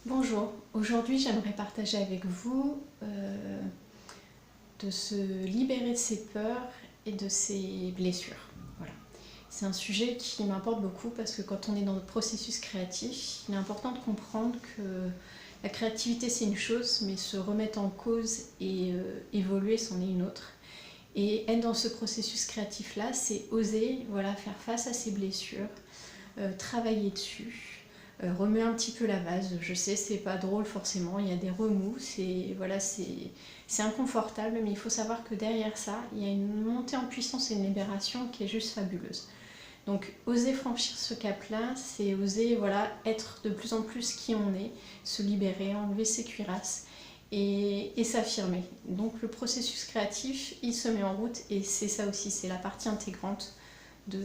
Bonjour, aujourd'hui j'aimerais partager avec vous de se libérer de ses peurs et de ses blessures. Voilà. C'est un sujet qui m'importe beaucoup parce que quand on est dans le processus créatif, il est important de comprendre que la créativité c'est une chose, mais se remettre en cause et évoluer c'en est une autre. Et être dans ce processus créatif-là, c'est oser faire face à ses blessures, travailler dessus, remuer un petit peu la vase. Je sais, c'est pas drôle forcément, il y a des remous, c'est inconfortable, mais il faut savoir que derrière ça, il y a une montée en puissance et une libération qui est juste fabuleuse. Donc oser franchir ce cap-là, c'est oser être de plus en plus qui on est, se libérer, enlever ses cuirasses et s'affirmer. Donc le processus créatif, il se met en route et c'est ça aussi, c'est la partie intégrante de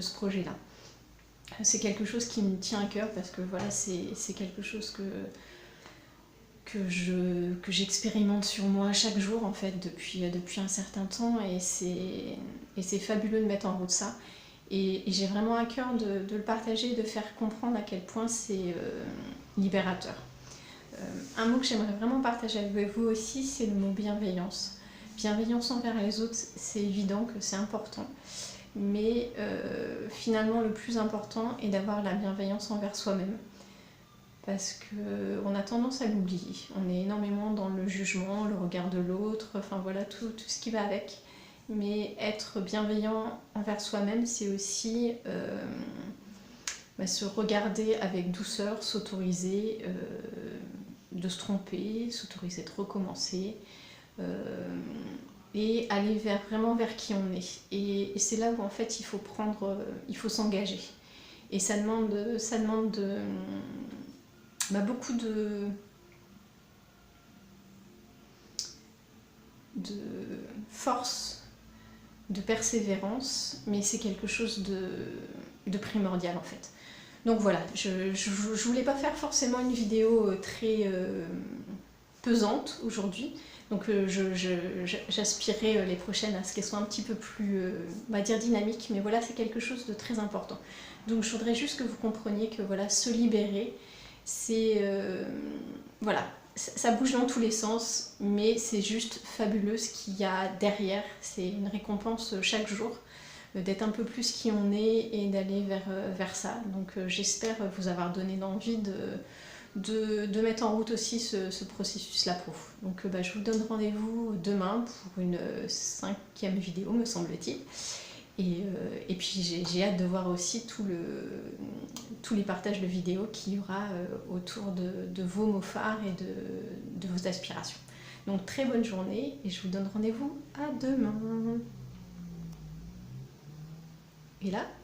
ce projet-là. C'est quelque chose qui me tient à cœur parce que c'est quelque chose que j'expérimente sur moi chaque jour en fait depuis un certain temps et c'est fabuleux de mettre en route ça. Et j'ai vraiment à cœur de le partager, de faire comprendre à quel point c'est libérateur. Un mot que j'aimerais vraiment partager avec vous aussi, c'est le mot bienveillance. Bienveillance envers les autres, c'est évident que c'est important. Mais finalement, le plus important est d'avoir la bienveillance envers soi-même. Parce qu'on a tendance à l'oublier. On est énormément dans le jugement, le regard de l'autre, tout ce qui va avec. Mais être bienveillant envers soi-même, c'est aussi se regarder avec douceur, s'autoriser de se tromper, s'autoriser de recommencer. Et aller vraiment vers qui on est. Et c'est là où en fait il faut s'engager. Et ça demande beaucoup de force, de persévérance, mais c'est quelque chose de primordial en fait. Donc voilà, je voulais pas faire forcément une vidéo très pesante aujourd'hui. Donc j'aspirais les prochaines à ce qu'elles soient un petit peu plus, on va dire, dynamiques, mais voilà, c'est quelque chose de très important. Donc je voudrais juste que vous compreniez que se libérer, c'est ça bouge dans tous les sens, mais c'est juste fabuleux ce qu'il y a derrière. C'est une récompense chaque jour d'être un peu plus qui on est et d'aller vers ça. Donc j'espère vous avoir donné envie de mettre en route aussi ce processus-là pour vous. Donc je vous donne rendez-vous demain pour une 5e vidéo, me semble-t-il. Et puis j'ai hâte de voir aussi tous les partages de vidéos qu'il y aura autour de vos mots phares et de vos aspirations. Donc très bonne journée et je vous donne rendez-vous à demain. Et là